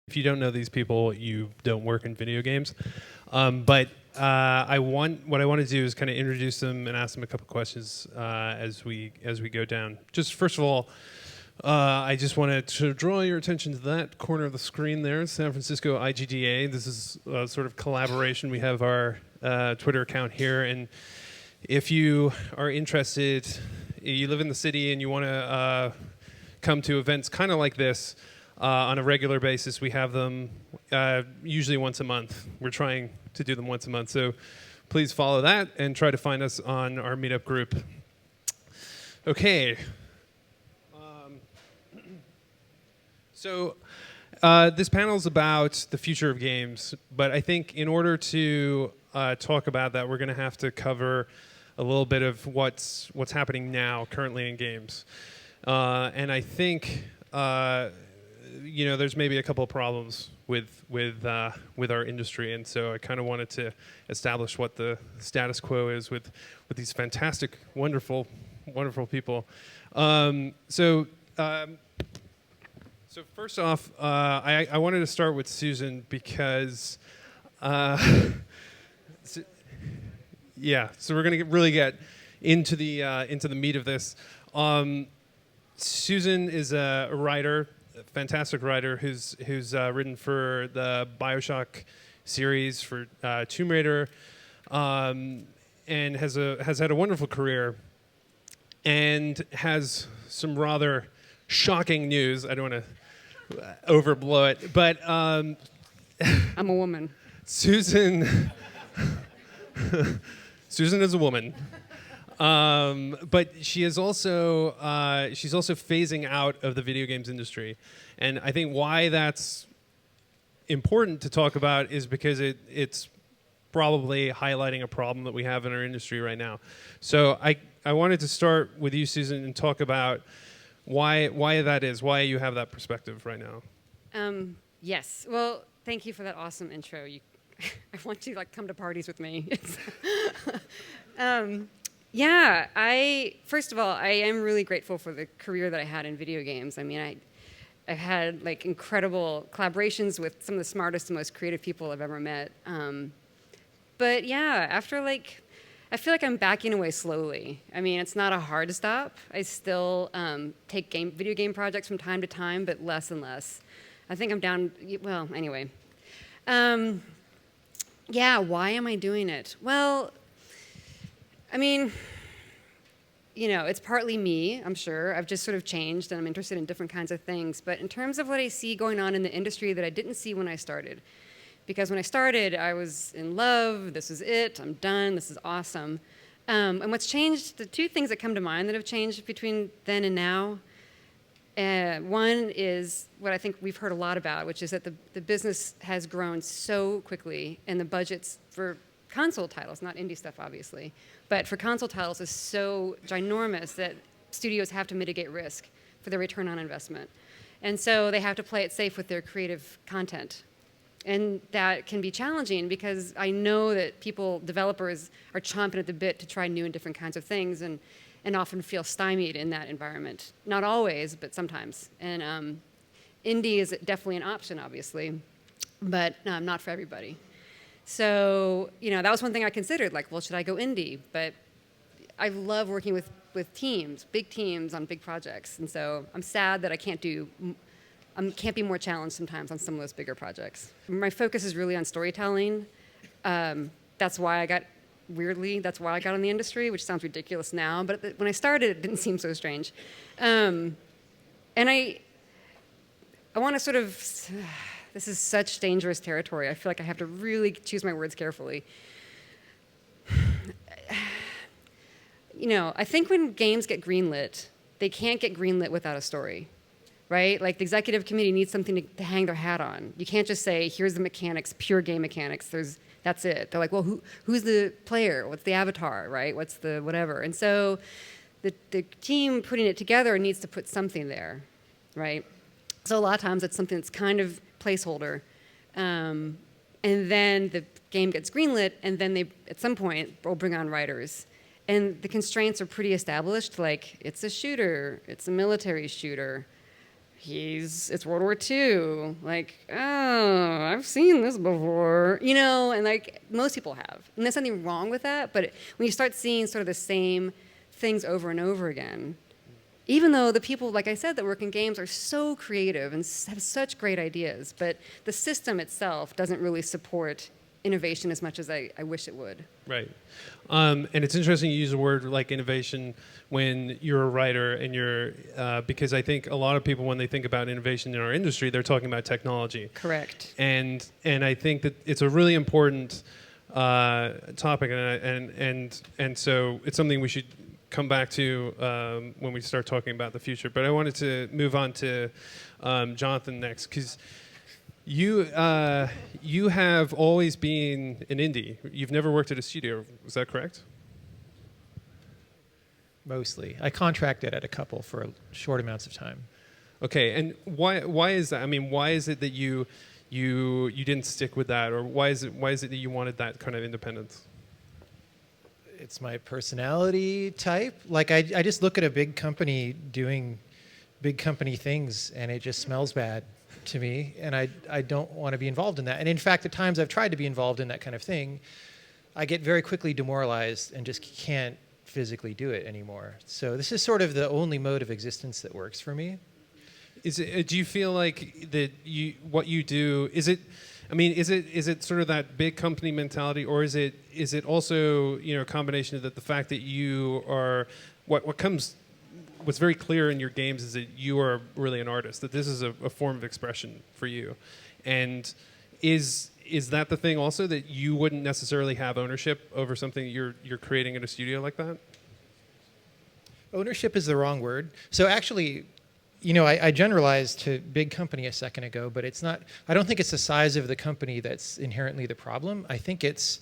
If you don't know these people, you don't work in video games. What I want to do is kind of introduce them and ask them a couple questions as we go down. Just first of all, I just wanted to draw your attention to that corner of the screen there, San Francisco IGDA. This is a sort of collaboration. We have our Twitter account here, and if you are interested, you live in the city and you want to come to events kind of like this, on a regular basis. We have them usually once a month. We're trying to do them once a month. So please follow that and try to find us on our meetup group. Okay. This panel is about the future of games, but I think in order to talk about that, we're going to have to cover a little bit of what's happening now, currently in games. And I think there's maybe a couple of problems with our industry, and so I kind of wanted to establish what the status quo is with these fantastic, wonderful people. So first off, I wanted to start with Susan because, so we're gonna really get into the meat of this. Susan is a writer. Fantastic writer who's written for the BioShock series, for Tomb Raider, and has had a wonderful career, and has some rather shocking news. I don't want to overblow it, but I'm a woman. Susan is a woman. But she is also she's also phasing out of the video games industry, and I think why that's important to talk about is because it's probably highlighting a problem that we have in our industry right now. So I wanted to start with you, Susan, and talk about why that is, why you have that perspective right now. Yes. Well, thank you for that awesome intro. I want you to come to parties with me. Yeah, first of all, I am really grateful for the career that I had in video games. I mean, I had incredible collaborations with some of the smartest and most creative people I've ever met. But yeah, after I feel like I'm backing away slowly. I mean, it's not a hard stop. I still take video game projects from time to time, but less and less. I think I'm down, well, anyway. Yeah, why am I doing it? Well, I mean, it's partly me, I'm sure. I've just sort of changed, and I'm interested in different kinds of things. But in terms of what I see going on in the industry that I didn't see when I started, because when I started, I was in love. This is it. I'm done. This is awesome. And what's changed, the two things that come to mind that have changed between then and now, one is what I think we've heard a lot about, which is that the business has grown so quickly, and the budgets for console titles, not indie stuff, obviously, but for console titles is so ginormous that studios have to mitigate risk for their return on investment. And so they have to play it safe with their creative content. And that can be challenging because I know that developers are chomping at the bit to try new and different kinds of things, and often feel stymied in that environment. Not always, but sometimes. And indie is definitely an option, obviously, but not for everybody. So, that was one thing I considered, should I go indie? But I love working with teams, big teams on big projects. And so I'm sad that I can't be more challenged sometimes on some of those bigger projects. My focus is really on storytelling. That's why I got in the industry, which sounds ridiculous now, but when I started, it didn't seem so strange. And I want to sort of, this is such dangerous territory. I feel like I have to really choose my words carefully. I think when games get greenlit, they can't get greenlit without a story, right? The executive committee needs something to hang their hat on. You can't just say, here's the mechanics, pure game mechanics. That's it. They're like, well, who's the player? What's the avatar, right? What's the whatever? And so the team putting it together needs to put something there, right? So a lot of times it's something that's kind of placeholder. And then the game gets greenlit, and then at some point, will bring on writers. And the constraints are pretty established, it's a shooter, it's a military shooter. it's World War II. Like, oh, I've seen this before, and like most people have. And there's nothing wrong with that, but when you start seeing sort of the same things over and over again, even though the people, like I said, that work in games are so creative and have such great ideas, but the system itself doesn't really support innovation as much as I wish it would. Right. And it's interesting you use a word like innovation when you're a writer and because I think a lot of people, when they think about innovation in our industry, they're talking about technology. Correct. And I think that it's a really important topic, and so it's something we should come back to when we start talking about the future. But I wanted to move on to Jonathan next, because you have always been an indie. You've never worked at a studio. Is that correct? Mostly. I contracted at a couple for short amounts of time. Okay, and why is that? I mean, why is it that you didn't stick with that, or why is it that you wanted that kind of independence? It's my personality type. Like I just look at a big company doing big company things, and it just smells bad to me, and I don't want to be involved in that. And in fact, at times I've tried to be involved in that kind of thing. I get very quickly demoralized and just can't physically do it anymore. So this is sort of the only mode of existence that works for me. Do you feel like that what you do, is it sort of that big company mentality, or is it also, a combination of the fact that you are what's very clear in your games is that you are really an artist, that this is a form of expression for you. And is that the thing also, that you wouldn't necessarily have ownership over something you're creating in a studio like that? Ownership is the wrong word. So actually, I generalized to big company a second ago, but I don't think it's the size of the company that's inherently the problem. I think it's,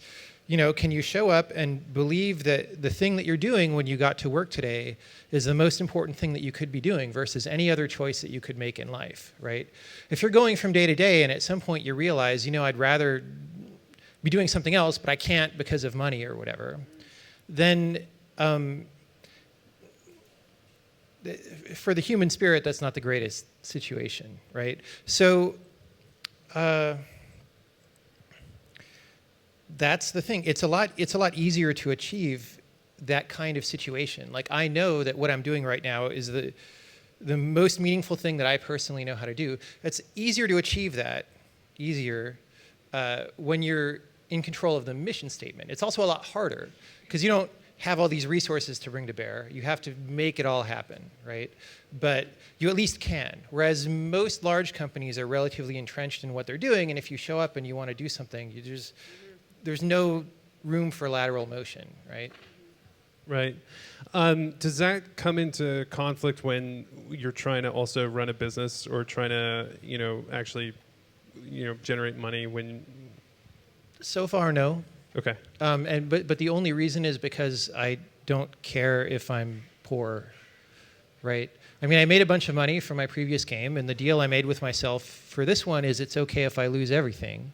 can you show up and believe that the thing that you're doing when you got to work today is the most important thing that you could be doing versus any other choice that you could make in life, right? If you're going from day to day and at some point you realize, I'd rather be doing something else, but I can't because of money or whatever, then for the human spirit, that's not the greatest situation, right? So that's the thing. It's a lot easier to achieve that kind of situation. Like, I know that what I'm doing right now is the most meaningful thing that I personally know how to do. It's easier to achieve that, when you're in control of the mission statement. It's also a lot harder because you don't have all these resources to bring to bear. You have to make it all happen, right? But you at least can. Whereas most large companies are relatively entrenched in what they're doing, and if you show up and you want to do something, there's no room for lateral motion, right? Right. Does that come into conflict when you're trying to also run a business or trying to, actually, generate money when? So far, no. Okay. But the only reason is because I don't care if I'm poor, right? I mean, I made a bunch of money from my previous game, and the deal I made with myself for this one is it's okay if I lose everything,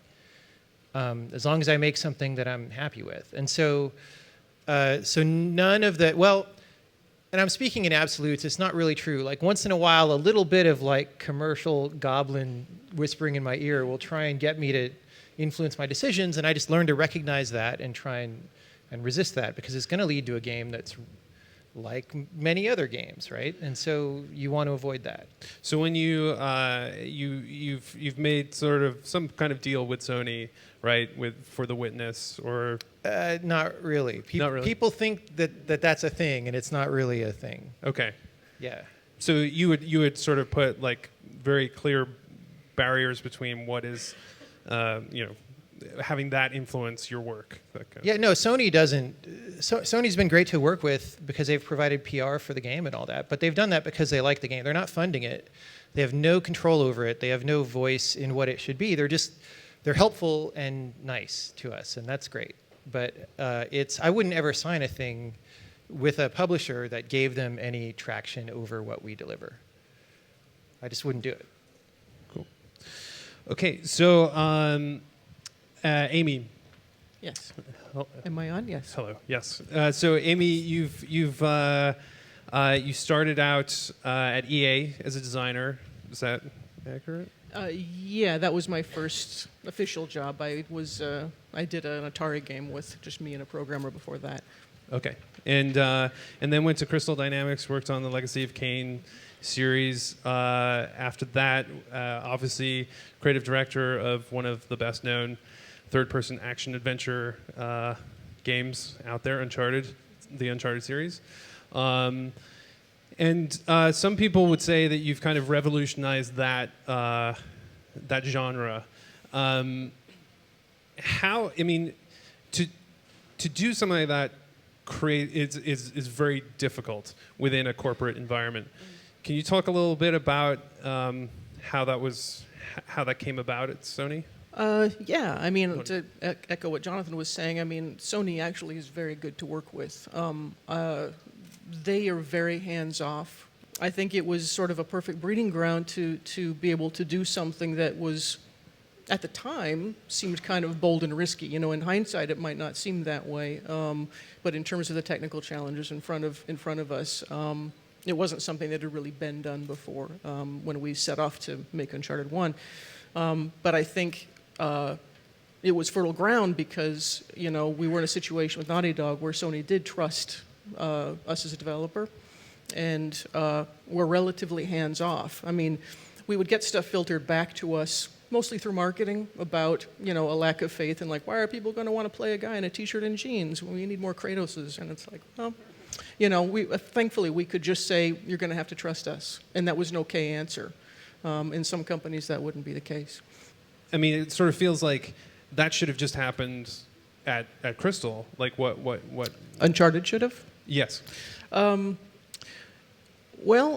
as long as I make something that I'm happy with. And so none of that, well, and I'm speaking in absolutes, it's not really true. Like, once in a while, a little bit of like commercial goblin whispering in my ear will try and get me to influence my decisions, and I just learn to recognize that and try and resist that, because it's going to lead to a game that's like many other games, right? And so you want to avoid that. So when you've made sort of some kind of deal with Sony, right, for The Witness, or not really. Not really. People think that's a thing, and it's not really a thing. Okay. Yeah. So you would sort of put like very clear barriers between what is, having that influence your work. Yeah, no, Sony doesn't. Sony's been great to work with because they've provided PR for the game and all that, but they've done that because they like the game. They're not funding it. They have no control over it. They have no voice in what it should be. They're helpful and nice to us, and that's great. But I wouldn't ever sign a thing with a publisher that gave them any traction over what we deliver. I just wouldn't do it. Cool. Okay, so Amy. Yes. Am I on? Yes. Hello. Yes. So Amy, you started out at EA as a designer. Is that accurate? Yeah, that was my first official job. I did an Atari game with just me and a programmer before that. Okay, and then went to Crystal Dynamics, worked on the Legacy of Kain series. After that, obviously, creative director of one of the best-known third-person action-adventure games out there, Uncharted, the Uncharted series. And some people would say that you've kind of revolutionized that that genre. How? I mean, to do something like that is very difficult within a corporate environment. Can you talk a little bit about how that came about at Sony? Yeah, I mean, to echo what Jonathan was saying, I mean, Sony actually is very good to work with. They are very hands-off. I think it was sort of a perfect breeding ground to be able to do something that was, at the time, seemed kind of bold and risky. You know, in hindsight, it might not seem that way, but in terms of the technical challenges in front of us, it wasn't something that had really been done before when we set off to make Uncharted 1. But I think it was fertile ground because, you know, we were in a situation with Naughty Dog where Sony did trust us as a developer, and we're relatively hands-off. I mean, we would get stuff filtered back to us mostly through marketing about, you know, a lack of faith and like, why are people going to want to play a guy in a t-shirt and jeans when we need more Kratoses? And it's like, well, you know, thankfully we could just say, you're going to have to trust us. And that was an okay answer. In some companies, that wouldn't be the case. I mean, it sort of feels like that should have just happened at Crystal. Like what? Uncharted should have? Yes. Well,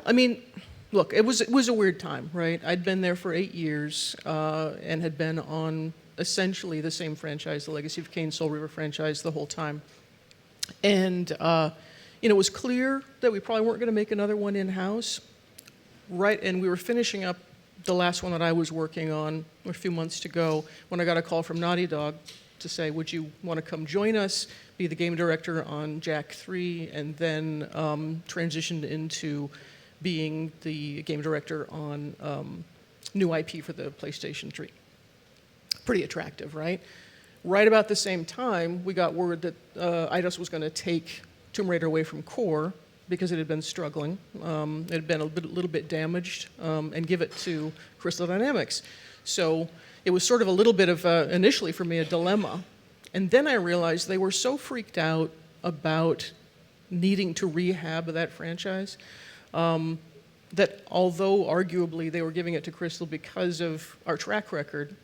I mean, look, it was a weird time, right? I'd been there for 8 years and had been on essentially the same franchise, the Legacy of Kain Soul Reaver franchise, the whole time. And you know, it was clear that we probably weren't going to make another one in-house, right? And we were finishing up the last one that I was working on a few months to go when I got a call from Naughty Dog to say, would you want to come join us, be the game director on Jak 3, and then transitioned into being the game director on new IP for the PlayStation 3. Pretty attractive, right? Right about the same time, we got word that Eidos was going to take Tomb Raider away from Core because it had been struggling. It had been a little bit damaged, and give it to Crystal Dynamics. So it was sort of a little bit of, initially for me, a dilemma. And then I realized they were so freaked out about needing to rehab that franchise that although arguably they were giving it to Crystal because of our track record,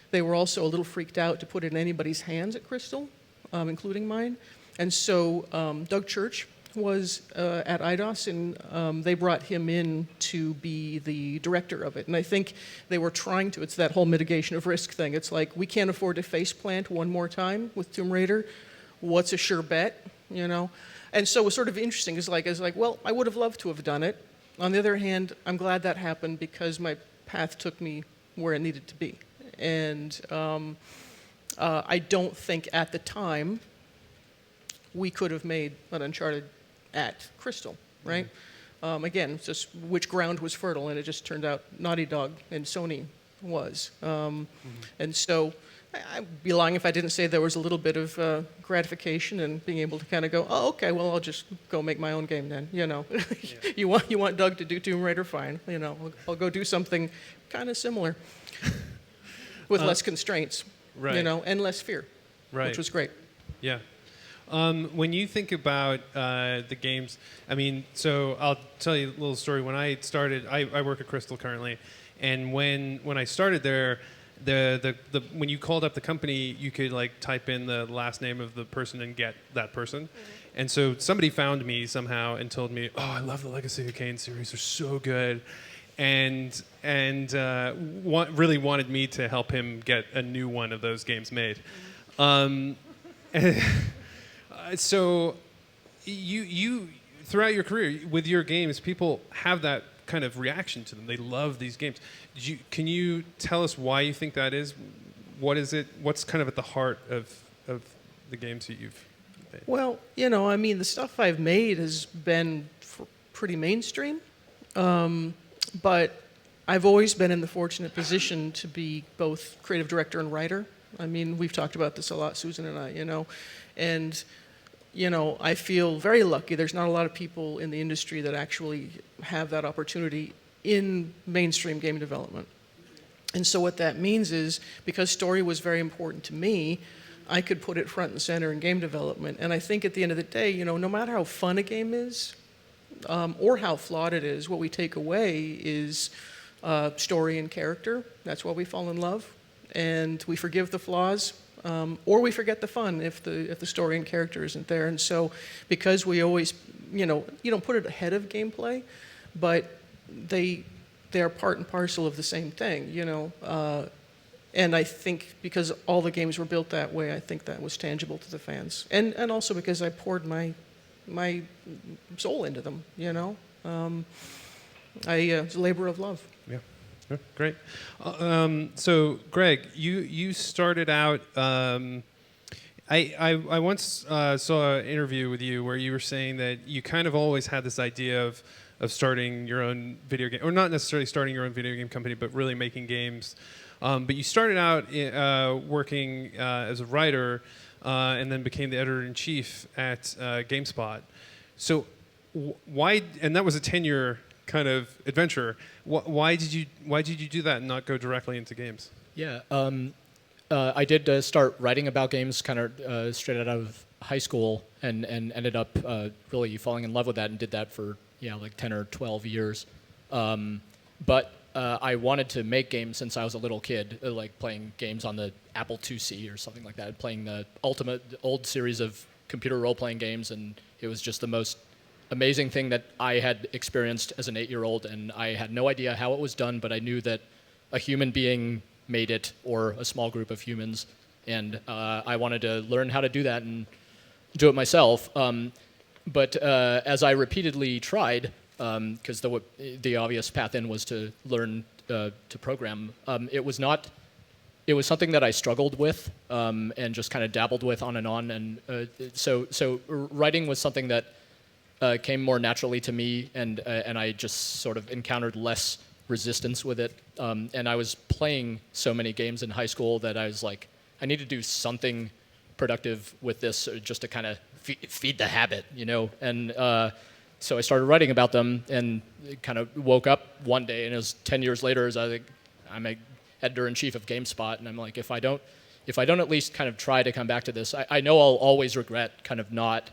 they were also a little freaked out to put it in anybody's hands at Crystal, including mine. And so Doug Church was at Eidos, and they brought him in to be the director of it. And I think they were trying to, it's that whole mitigation of risk thing. It's like, we can't afford to faceplant one more time with Tomb Raider. What's a sure bet, you know? And so it was sort of interesting. It's like, well, I would have loved to have done it. On the other hand, I'm glad that happened because my path took me where it needed to be. And I don't think at the time we could have made an Uncharted at Crystal, right? Mm-hmm. Again, it's just which ground was fertile, and it just turned out Naughty Dog and Sony was. And so I'd be lying if I didn't say there was a little bit of gratification and being able to kind of go, oh, okay, well, I'll just go make my own game then, you know. Yeah. You want Doug to do Tomb Raider, fine. You know, I'll go do something kind of similar with less constraints, right. You know, and less fear, right. Which was great. Yeah. When you think about the games, I mean, so I'll tell you a little story. When I started, I work at Crystal currently, and when I started there, the when you called up the company, you could like type in the last name of the person and get that person. Mm-hmm. And so somebody found me somehow and told me, "Oh, I love the Legacy of Kain series; they're so good," and really wanted me to help him get a new one of those games made. So you throughout your career with your games, people have that kind of reaction to them. They love these games. Can you tell us why you think that is? What is it? What's kind of at the heart of the games that you've made? Well, you know, I mean, the stuff I've made has been pretty mainstream, but I've always been in the fortunate position to be both creative director and writer. I mean, we've talked about this a lot, Susan and I, and I feel very lucky. There's not a lot of people in the industry that actually have that opportunity in mainstream game development. And so what that means is, because story was very important to me, I could put it front and center in game development. And I think at the end of the day, no matter how fun a game is, or how flawed it is, what we take away is story and character. That's why we fall in love. And we forgive the flaws, or we forget the fun if the story and character isn't there. And so, because we always, you don't put it ahead of gameplay, but they're part and parcel of the same thing, and I think because all the games were built that way, I think that was tangible to the fans, and also because I poured my soul into them. It's a labor of love. Yeah. Yeah, great. So, Greg, you started out. I once saw an interview with you where you were saying that you kind of always had this idea of starting your own video game, or not necessarily starting your own video game company, but really making games. But you started out working as a writer, and then became the editor-in-chief at GameSpot. So, why? And that was a 10-year kind of adventure. Why did you do that and not go directly into games? Yeah, I did start writing about games kind of straight out of high school, and ended up really falling in love with that, and did that for like 10 or 12 years. But I wanted to make games since I was a little kid, like playing games on the Apple IIc or something like that, playing the old series of computer role-playing games, and it was just the most amazing thing that I had experienced as an 8-year-old, and I had no idea how it was done, but I knew that a human being made it, or a small group of humans, and I wanted to learn how to do that and do it myself. But as I repeatedly tried, because the obvious path in was to learn to program, it was something that I struggled with, and just kind of dabbled with on and on, and so writing was something that came more naturally to me, and I just sort of encountered less resistance with it. And I was playing so many games in high school that I was like, I need to do something productive with this, just to kind of feed the habit, And so I started writing about them, and kind of woke up one day, and it was 10 years later, as I'm a editor-in-chief of GameSpot, and I'm like, if I don't at least kind of try to come back to this, I know I'll always regret kind of not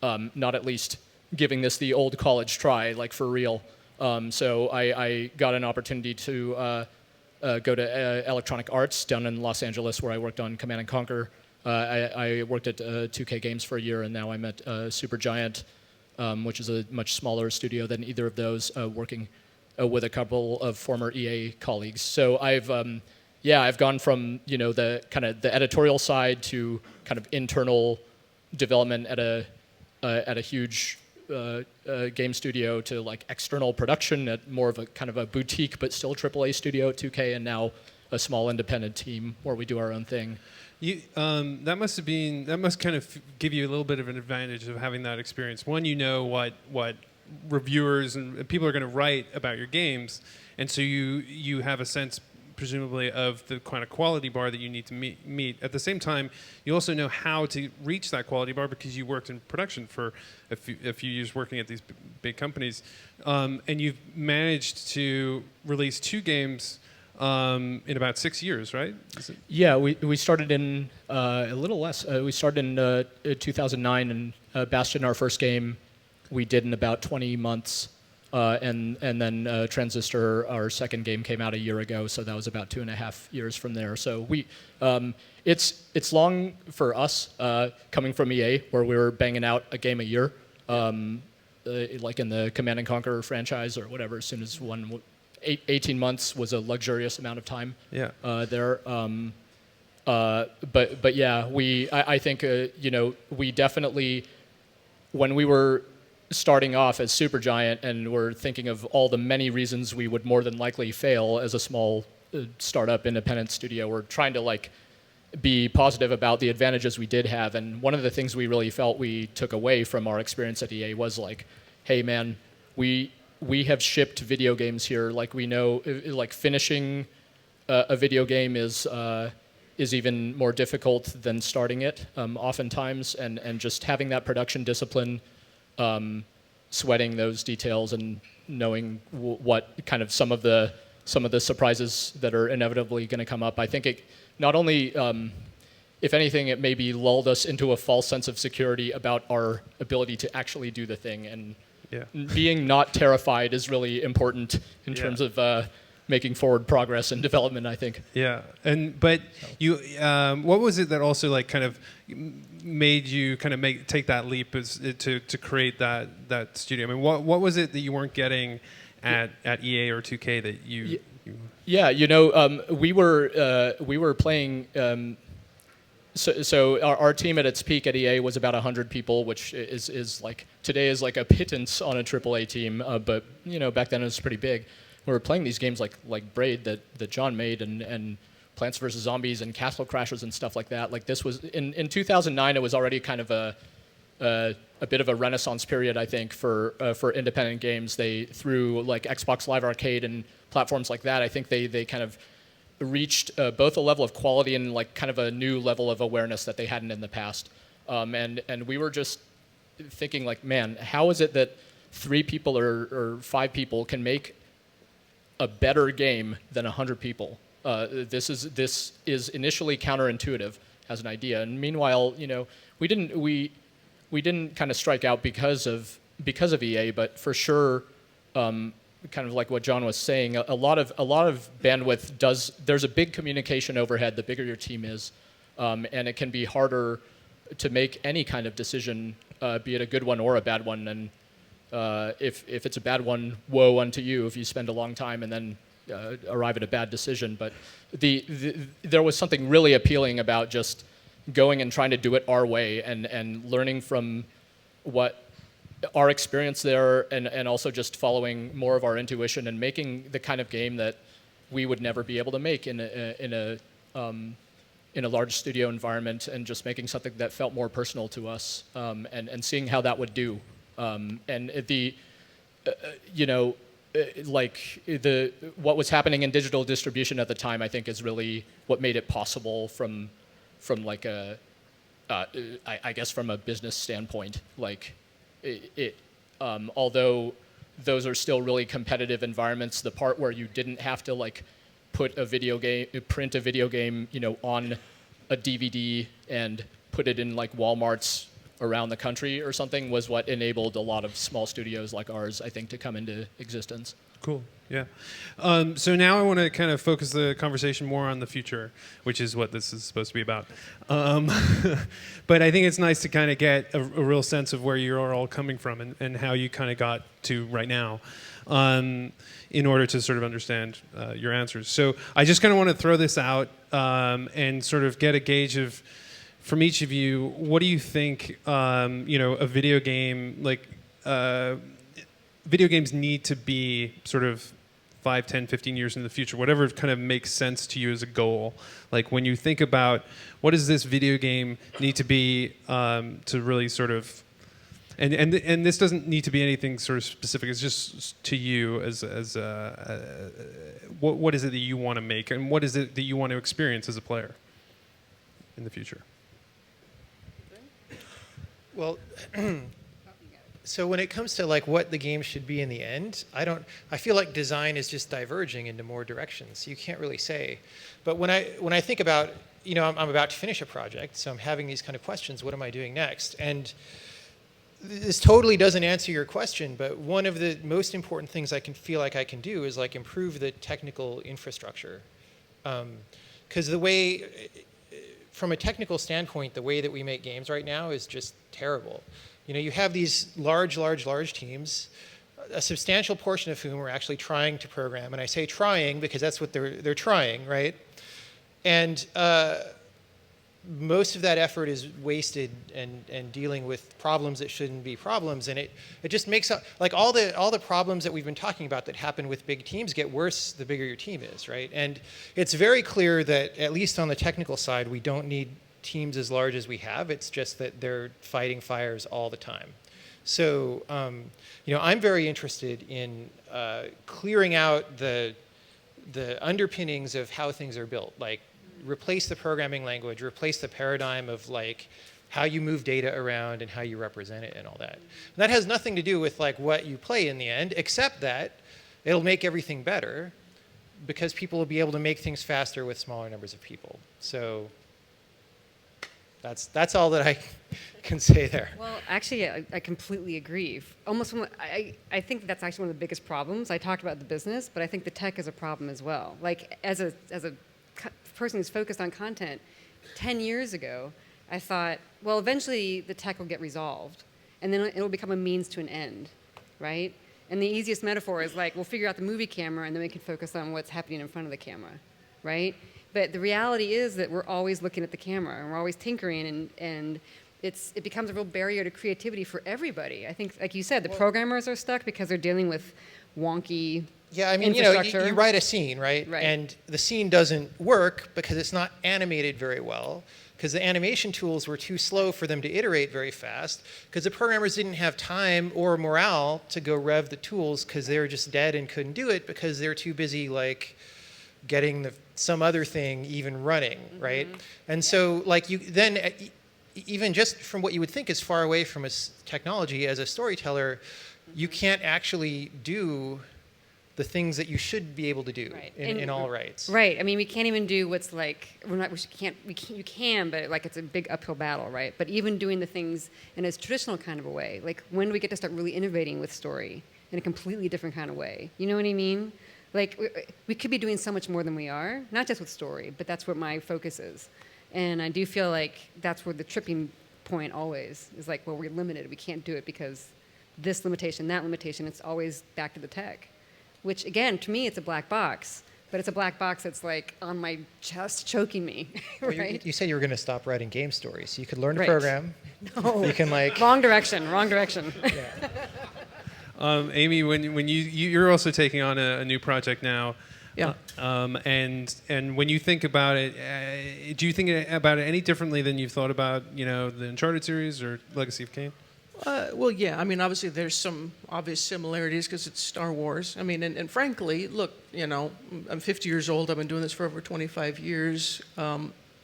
at least giving this the old college try, like for real. So I got an opportunity to go to Electronic Arts down in Los Angeles, where I worked on Command & Conquer. I worked at 2K Games for a year, and now I'm at Supergiant, which is a much smaller studio than either of those, working with a couple of former EA colleagues. So I've gone from the kind of the editorial side to kind of internal development at a huge game studio, to like external production at more of a kind of a boutique but still AAA studio at 2K, and now a small independent team where we do our own thing. That must kind of give you a little bit of an advantage of having that experience. One, what reviewers and people are going to write about your games, and so you have a sense, presumably, of the kind of quality bar that you need to meet. At the same time, you also know how to reach that quality bar because you worked in production for a few years working at these big companies, and you've managed to release 2 games in about 6 years, right? Yeah, we started in a little less. We started in 2009, and Bastion, our first game, we did in about 20 months. And then Transistor, our second game, came out a year ago, so that was about 2.5 years from there. So it's long for us, coming from EA, where we were banging out a game a year, like in the Command & Conquer franchise or whatever. As soon as 18 months was a luxurious amount of time. Yeah. There. But yeah, I think we definitely, when we were starting off as Supergiant, and we're thinking of all the many reasons we would more than likely fail as a small startup independent studio, we're trying to be positive about the advantages we did have. And one of the things we really felt we took away from our experience at EA was hey man, we we have shipped video games here. Like we know, like finishing a video game is even more difficult than starting it, oftentimes, and just having that production discipline, sweating those details, and knowing what kind of some of the surprises that are inevitably going to come up. I think it not only, if anything, it maybe lulled us into a false sense of security about our ability to actually do the thing, and being not terrified is really important in terms of making forward progress and development, I think. Yeah, but you, what was it that also like kind of made you kind of take that leap to create that studio? I mean, what was it that you weren't getting at EA or 2K that you? Yeah, we were playing. So our team at its peak at EA was about 100 people, which is like today is like a pittance on a AAA team, but back then it was pretty big. We were playing these games like Braid that John made, and Plants vs. Zombies and Castle Crashers and stuff like that. Like this was in 2009, it was already kind of a bit of a renaissance period, I think, for independent games. They through like Xbox Live Arcade and platforms like that, I think they kind of reached both a level of quality and like kind of a new level of awareness that they hadn't in the past. And we were just thinking like, man, how is it that 3 people or 5 people can make a better game than 100 people? This is initially counterintuitive as an idea, and meanwhile, we didn't kind of strike out because of EA, but for sure, kind of like what John was saying, a lot of bandwidth there's a big communication overhead the bigger your team is, and it can be harder to make any kind of decision, be it a good one or a bad one, and if it's a bad one, woe unto you if you spend a long time and then arrive at a bad decision. But there was something really appealing about just going and trying to do it our way, and learning from what our experience there, and also just following more of our intuition and making the kind of game that we would never be able to make in a large studio environment, and just making something that felt more personal to us, and seeing how that would do. What was happening in digital distribution at the time, I think, is really what made it possible from like I guess from a business standpoint. Like although those are still really competitive environments, the part where you didn't have to like print a video game, on a DVD and put it in like Walmarts around the country or something, was what enabled a lot of small studios like ours, I think, to come into existence. Cool. Yeah. So now I want to kind of focus the conversation more on the future, which is what this is supposed to be about. But I think it's nice to kind of get a real sense of where you're all coming from, and how you kind of got to right now, in order to sort of understand your answers. So I just kind of want to throw this out, and sort of get a gauge of, from each of you, what do you think, a video game, like, video games need to be sort of 5, 10, 15 years in the future, whatever kind of makes sense to you as a goal. Like when you think about what does this video game need to be, to really sort of, and this doesn't need to be anything sort of specific, it's just to you as what is it that you want to make, and what is it that you want to experience as a player in the future? Well, so when it comes to like what the game should be in the end, I feel like design is just diverging into more directions. You can't really say. But when I think about, I'm about to finish a project, so I'm having these kind of questions, what am I doing next? And this totally doesn't answer your question, but one of the most important things I can feel like I can do is like improve the technical infrastructure. Because the way, from a technical standpoint, the way that we make games right now is just terrible. You have these large teams, a substantial portion of whom are actually trying to program. And I say trying because that's what they're trying, right? And most of that effort is wasted and dealing with problems that shouldn't be problems. And it just makes up, like all the problems that we've been talking about that happen with big teams get worse the bigger your team is, right? And it's very clear that, at least on the technical side, we don't need teams as large as we have. It's just that they're fighting fires all the time. So, I'm very interested in clearing out the underpinnings of how things are built, like replace the programming language, replace the paradigm of like how you move data around and how you represent it and all that. And that has nothing to do with like what you play in the end, except that it'll make everything better because people will be able to make things faster with smaller numbers of people. So that's all that I can say there. Well, actually, I completely agree. Almost, I think that's actually one of the biggest problems. I talked about the business, but I think the tech is a problem as well. Like, as a person who's focused on content, 10 years ago, I thought, well, eventually the tech will get resolved, and then it'll become a means to an end, right? And the easiest metaphor is like, we'll figure out the movie camera, and then we can focus on what's happening in front of the camera, right? But the reality is that we're always looking at the camera, and we're always tinkering, and it becomes a real barrier to creativity for everybody. I think, like you said, the programmers are stuck because they're dealing with wonky Yeah, I mean, infrastructure. you write a scene, right? Right. And the scene doesn't work because it's not animated very well, because the animation tools were too slow for them to iterate very fast, because the programmers didn't have time or morale to go rev the tools because they were just dead and couldn't do it because they're too busy like getting some other thing even running, right? And so like you then even just from what you would think is far away from a technology as a storyteller, you can't actually do the things that you should be able to do Right. in all rights. Right. I mean, we can't even do what's like, you can, but like it's a big uphill battle, right? But even doing the things in a traditional kind of a way, like when do we get to start really innovating with story in a completely different kind of way? You know what I mean? Like we could be doing so much more than we are, not just with story, but that's what my focus is. And I do feel like that's where the tripping point always is like, well, we're limited. We can't do it because this limitation, that limitation, it's always back to the tech. Which, again, to me, it's a black box. But it's a black box that's, like, on my chest, choking me, Well, right? you said you were going to stop writing game stories. So you could learn to Right. program. No. You can, like... Wrong direction. Amy, when you're also taking on a new project now. Yeah. And when you think about it, do you think about it any differently than you've thought about, the Uncharted series or Legacy of Kain? Well, yeah. I mean, obviously, there's some obvious similarities because it's Star Wars. I mean, and frankly, look, I'm 50 years old. I've been doing this for over 25 years.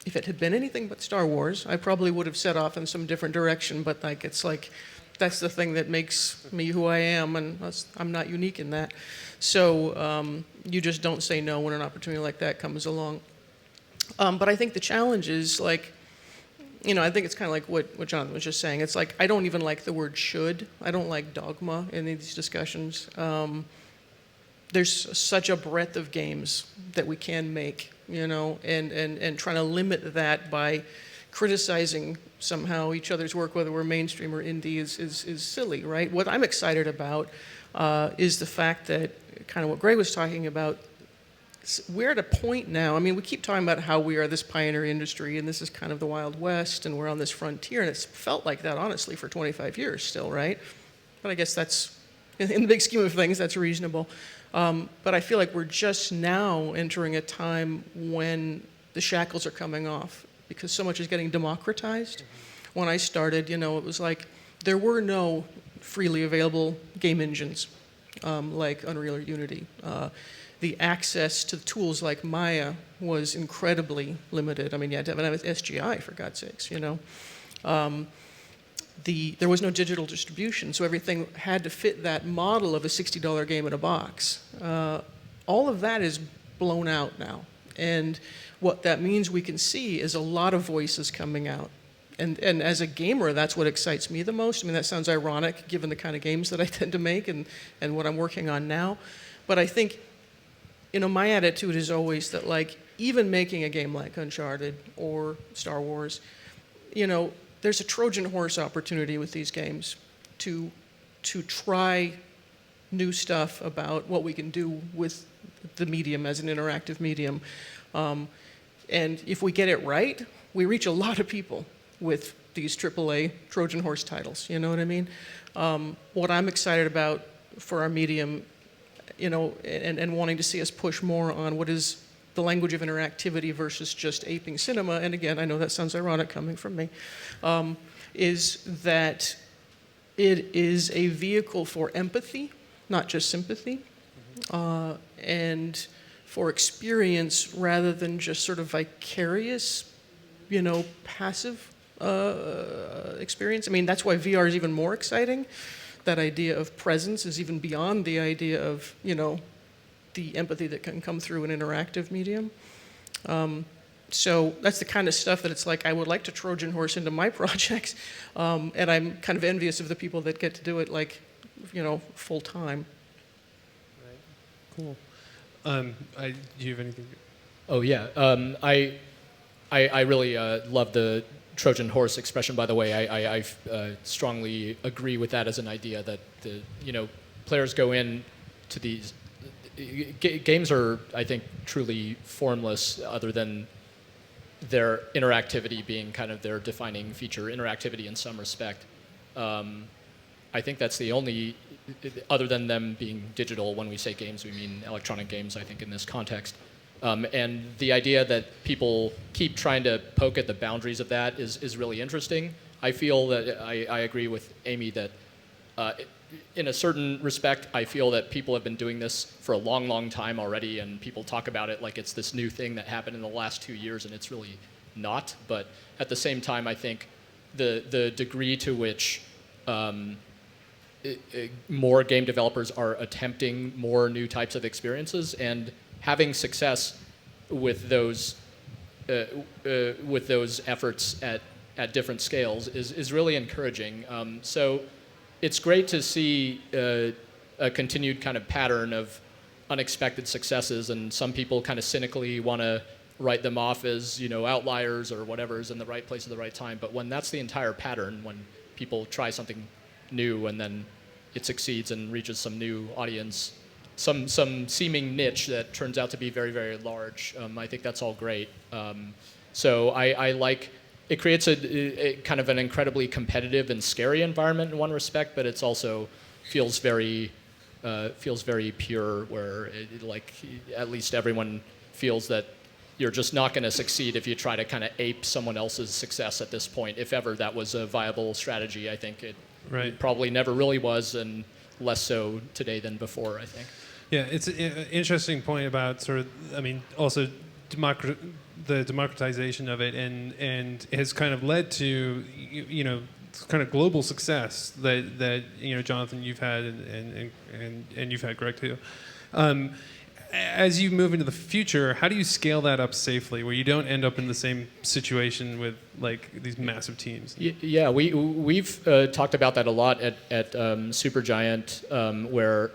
If it had been anything but Star Wars, I probably would have set off in some different direction. But it's like that's the thing that makes me who I am, and I'm not unique in that. So you just don't say no when an opportunity like that comes along. But I think the challenge is like. I think it's kind of like what Jonathan was just saying. It's like I don't even like the word should. I don't like dogma in these discussions. There's such a breadth of games that we can make, and trying to limit that by criticizing somehow each other's work, whether we're mainstream or indie, is silly, right? What I'm excited about is the fact that kind of what Greg was talking about. We're at a point now, I mean, we keep talking about how we are this pioneer industry and this is kind of the Wild West and we're on this frontier, and it's felt like that, honestly, for 25 years still, right? But I guess that's, in the big scheme of things, that's reasonable. But I feel like we're just now entering a time when the shackles are coming off because so much is getting democratized. When I started, it was like there were no freely available game engines like Unreal or Unity. The access to tools like Maya was incredibly limited. I mean, you had to have an SGI, for God's sakes, there was no digital distribution, so everything had to fit that model of a $60 game in a box. All of that is blown out now. And what that means we can see is a lot of voices coming out. And as a gamer, that's what excites me the most. I mean, that sounds ironic given the kind of games that I tend to make and what I'm working on now. But I think my attitude is always that, like, even making a game like Uncharted or Star Wars, there's a Trojan horse opportunity with these games to try new stuff about what we can do with the medium as an interactive medium. And if we get it right, we reach a lot of people with these AAA Trojan horse titles. You know what I mean? What I'm excited about for our medium and wanting to see us push more on what is the language of interactivity versus just aping cinema, and again, I know that sounds ironic coming from me, is that It is a vehicle for empathy, not just sympathy, and for experience rather than just sort of vicarious, passive experience. I mean, that's why VR is even more exciting. That idea of presence is even beyond the idea of, the empathy that can come through an interactive medium. So that's the kind of stuff that it's like I would like to Trojan horse into my projects, and I'm kind of envious of the people that get to do it full time. Cool. Do you have anything? Oh yeah, I really love the Trojan horse expression. By the way, I strongly agree with that as an idea that players go in to these games are, I think, truly formless other than their interactivity being kind of their defining feature, interactivity in some respect. I think that's the only, other than them being digital, when we say games, we mean electronic games, I think, in this context. And the idea that people keep trying to poke at the boundaries of that is really interesting. I feel that I agree with Amy that in a certain respect, I feel that people have been doing this for a long, long time already, and people talk about it like it's this new thing that happened in the last 2 years, and it's really not. But at the same time, I think the degree to which more game developers are attempting more new types of experiences and having success with those efforts at different scales is really encouraging. So it's great to see a continued kind of pattern of unexpected successes, and some people kind of cynically want to write them off as outliers or whatever is in the right place at the right time. But when that's the entire pattern, when people try something new and then it succeeds and reaches some new audience, some seeming niche that turns out to be very, very large, I think that's all great. So I like. It creates a kind of an incredibly competitive and scary environment in one respect, but it's also feels very pure, where at least everyone feels that you're just not going to succeed if you try to kind of ape someone else's success at this point. If ever that was a viable strategy, I think it probably never really was, and less so today than before, I think. Yeah, it's an interesting point about also the democratization of it, and has kind of led to kind of global success that Jonathan, you've had, and you've had, Greg, too. As you move into the future, how do you scale that up safely, where you don't end up in the same situation with these massive teams? Yeah, we've talked about that a lot at Supergiant, where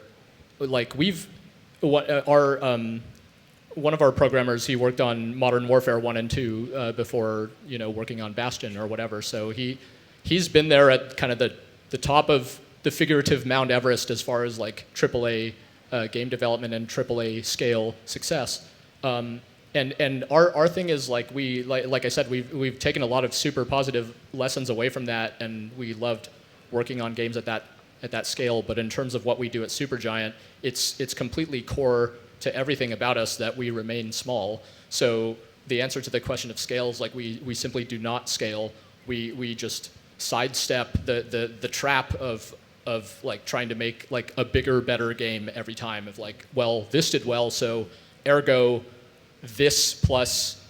one of our programmers, he worked on Modern Warfare 1 and 2 before working on Bastion or whatever. So he's been there at kind of the top of the figurative Mount Everest as far as AAA game development and AAA scale success. And our thing is like I said, we've taken a lot of super positive lessons away from that, and we loved working on games at that scale. But in terms of what we do at Supergiant, it's completely core to everything about us that we remain small. So the answer to the question of scale is we simply do not scale. We just sidestep the trap of trying to make a bigger, better game every time of this did well, so ergo this plus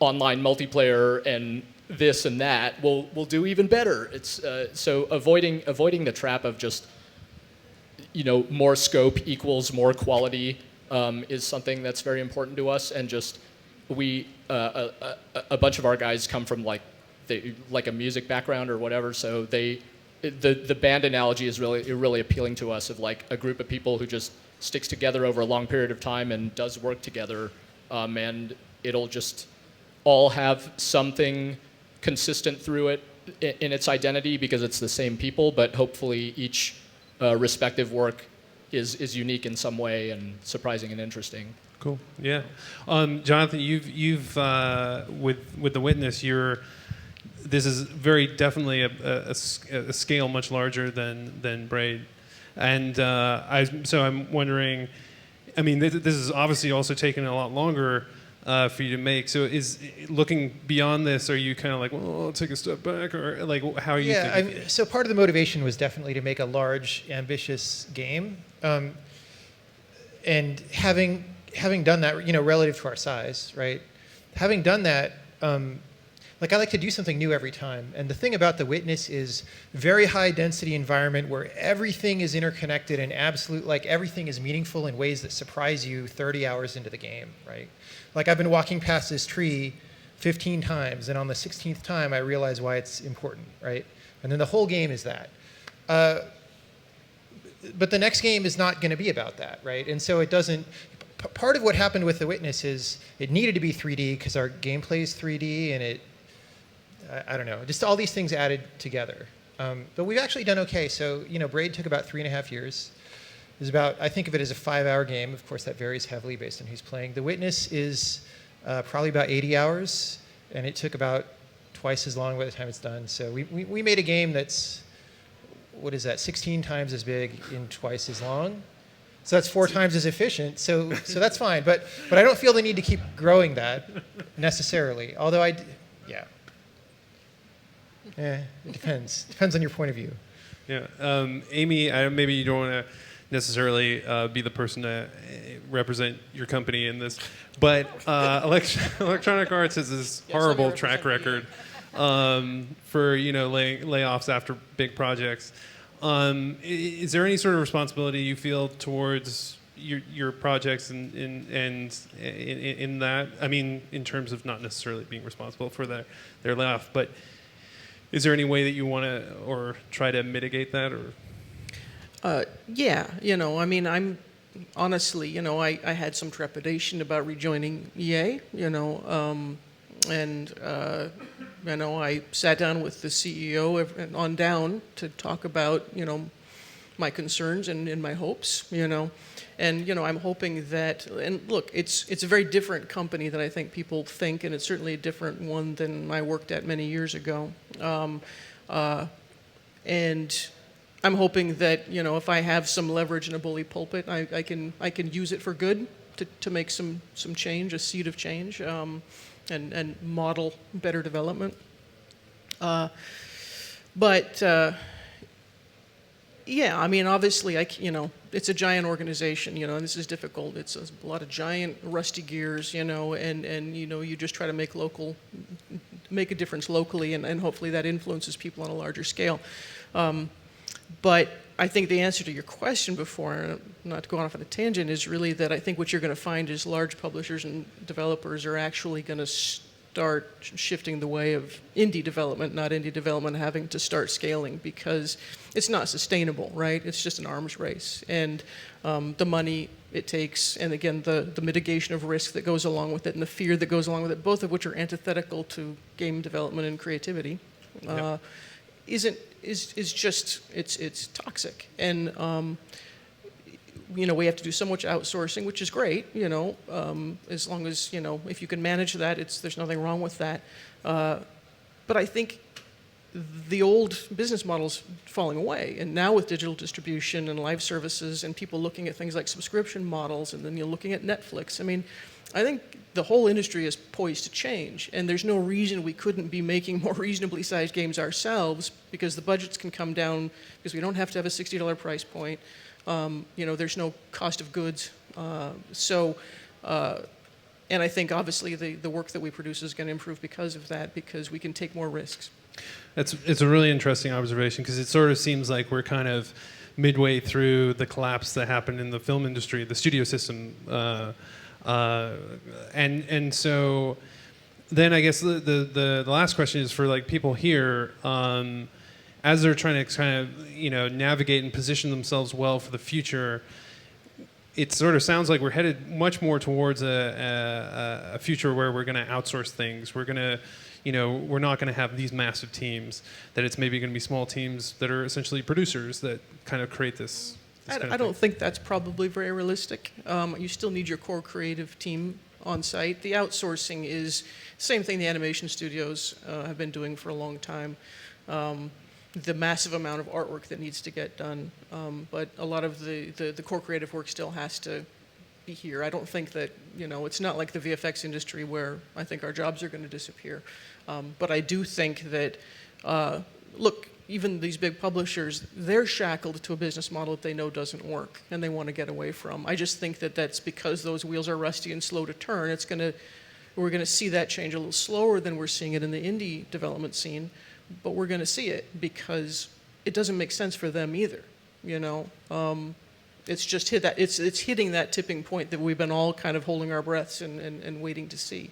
online multiplayer and this and that will do even better. It's so avoiding the trap of just more scope equals more quality is something that's very important to us. And just a bunch of our guys come from a music background or whatever, so the band analogy is really appealing to us, of a group of people who just sticks together over a long period of time and does work together, and it'll just all have something consistent through it in its identity because it's the same people, but hopefully each respective work is unique in some way and surprising and interesting. Cool. Yeah, Jonathan, you've with The Witness, this is very definitely a scale much larger than Braid, and so I'm wondering. I mean, this is obviously also taken a lot longer for you to make. So is looking beyond this, are you kind of like, well, I'll take a step back, or like how are you thinking? So part of the motivation was definitely to make a large, ambitious game, and having done that, relative to our size, right? Having done that, like I like to do something new every time. And the thing about The Witness is very high density environment where everything is interconnected and like everything is meaningful in ways that surprise you 30 hours into the game, right? Like I've been walking past this tree 15 times, and on the 16th time I realize why it's important, right? And then the whole game is that. But the next game is not going to be about that, right? And so it doesn't. Part of what happened with The Witness is it needed to be 3D because our gameplay is 3D, and I don't know, just all these things added together. But we've actually done okay. So, Braid took about 3.5 years. It was I think of it as a 5-hour game. Of course, that varies heavily based on who's playing. The Witness is probably about 80 hours, and it took about twice as long by the time it's done. So we made a game that's, 16 times as big in twice as long. So that's 4 times as efficient. So that's fine. But I don't feel the need to keep growing that necessarily. Although yeah. It depends. Depends on your point of view. Yeah. Amy, maybe you don't want to necessarily be the person to represent your company in this, but Electronic Arts has this horrible track record for layoffs after big projects. Is there any sort of responsibility you feel towards your projects and in that? I mean, in terms of not necessarily being responsible for their layoff, but is there any way that you want to or try to mitigate that? Or yeah, I mean, I'm honestly, I had some trepidation about rejoining EA, and I sat down with the CEO on down to talk about, my concerns and my hopes, and I'm hoping that, and look, it's a very different company than I think people think, and it's certainly a different one than I worked at many years ago, and I'm hoping that if I have some leverage in a bully pulpit, I can use it for good to make some change, a seed of change, and model better development. But yeah, I mean, obviously, it's a giant organization, and this is difficult. It's a lot of giant rusty gears, and you just try to make a difference locally, and hopefully that influences people on a larger scale. But I think the answer to your question before, not to go off on a tangent, is really that I think what you're going to find is large publishers and developers are actually going to start shifting the way of indie development, not indie development having to start scaling, because it's not sustainable, right? It's just an arms race. And the money it takes, and again, the mitigation of risk that goes along with it, and the fear that goes along with it, both of which are antithetical to game development and creativity, is just it's toxic, and we have to do so much outsourcing, which is great, as long as if you can manage that, there's nothing wrong with that. But I think the old business model's falling away, and now with digital distribution and live services and people looking at things like subscription models, and then you're looking at Netflix. I mean, I think the whole industry is poised to change, and there's no reason we couldn't be making more reasonably sized games ourselves, because the budgets can come down, because we don't have to have a $60 price point. There's no cost of goods. And I think obviously the work that we produce is going to improve because of that, because we can take more risks. It's a really interesting observation, because it sort of seems like we're kind of midway through the collapse that happened in the film industry, the studio system. And so then I guess the last question is for like people here, as they're trying to kind of navigate and position themselves well for the future. It sort of sounds like we're headed much more towards a future where we're going to outsource things. We're going to we're not going to have these massive teams, that it's maybe going to be small teams that are essentially producers that kind of create this. I don't think that's probably very realistic. You still need your core creative team on site. The outsourcing is the same thing the animation studios have been doing for a long time. The massive amount of artwork that needs to get done, but a lot of the core creative work still has to be here. I don't think that, it's not like the VFX industry where I think our jobs are going to disappear. But I do think that, look, even these big publishers, they're shackled to a business model that they know doesn't work and they want to get away from. I just think that that's because those wheels are rusty and slow to turn. We're going to see that change a little slower than we're seeing it in the indie development scene, but we're going to see it because it doesn't make sense for them either. It's just it's hitting that tipping point that we've been all kind of holding our breaths and waiting to see,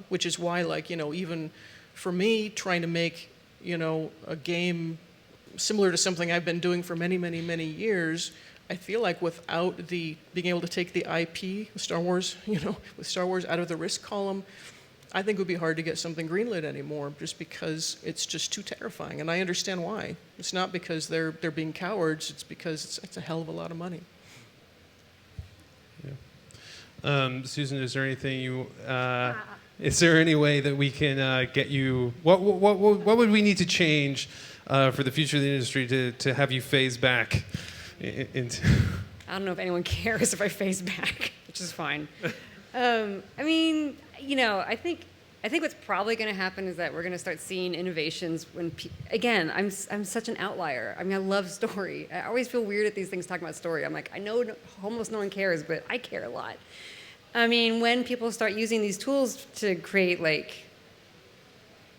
which is why, even for me, trying to make, a game similar to something I've been doing for many, many, many years, I feel like without being able to take the IP, Star Wars, with Star Wars out of the risk column, I think it would be hard to get something greenlit anymore, just because it's just too terrifying. And I understand why. It's not because they're being cowards. It's because it's a hell of a lot of money. Yeah. Susan, is there anything is there any way that we can get you? What would we need to change for the future of the industry to have you phase back into? I don't know if anyone cares if I phase back, which is fine. I think what's probably going to happen is that we're going to start seeing innovations when, again, I'm such an outlier. I love story. I always feel weird at these things talking about story. I'm like, I know almost no one cares, but I care a lot. When people start using these tools to create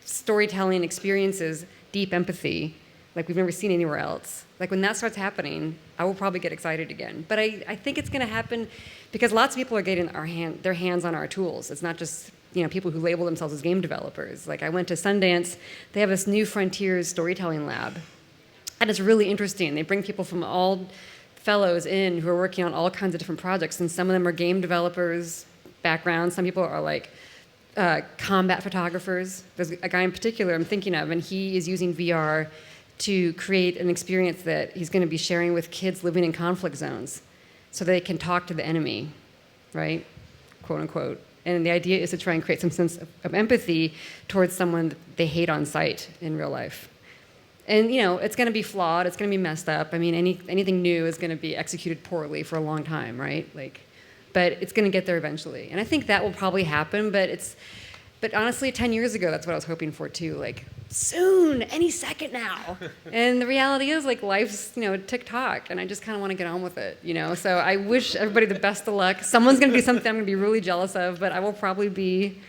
storytelling experiences, deep empathy, like we've never seen anywhere else, when that starts happening, I will probably get excited again. But I think it's going to happen because lots of people are getting their hands on our tools. It's not just people who label themselves as game developers. I went to Sundance. They have this New Frontiers storytelling lab, and it's really interesting. They bring people from all fellows in who are working on all kinds of different projects, and some of them are game developers backgrounds. Some people are combat photographers. There's a guy in particular I'm thinking of, and he is using VR to create an experience that he's going to be sharing with kids living in conflict zones so they can talk to the enemy, right? Quote unquote. And the idea is to try and create some sense of empathy towards someone that they hate on sight in real life. And, it's going to be flawed. It's going to be messed up. Anything new is going to be executed poorly for a long time, right? But it's going to get there eventually. And I think that will probably happen, but honestly, 10 years ago, that's what I was hoping for too. Soon, any second now. And the reality is, life's, tick-tock, and I just kind of want to get on with it, So I wish everybody the best of luck. Someone's going to do something I'm going to be really jealous of, but I will probably be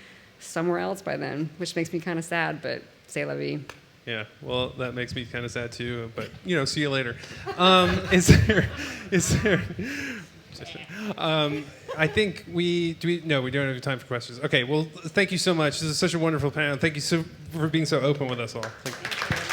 somewhere else by then, which makes me kind of sad, but c'est la vie. Yeah, well, that makes me kind of sad too, but, see you later. I think we don't have time for questions. Okay, well, thank you so much. This is such a wonderful panel. Thank you for being so open with us all. Thank you.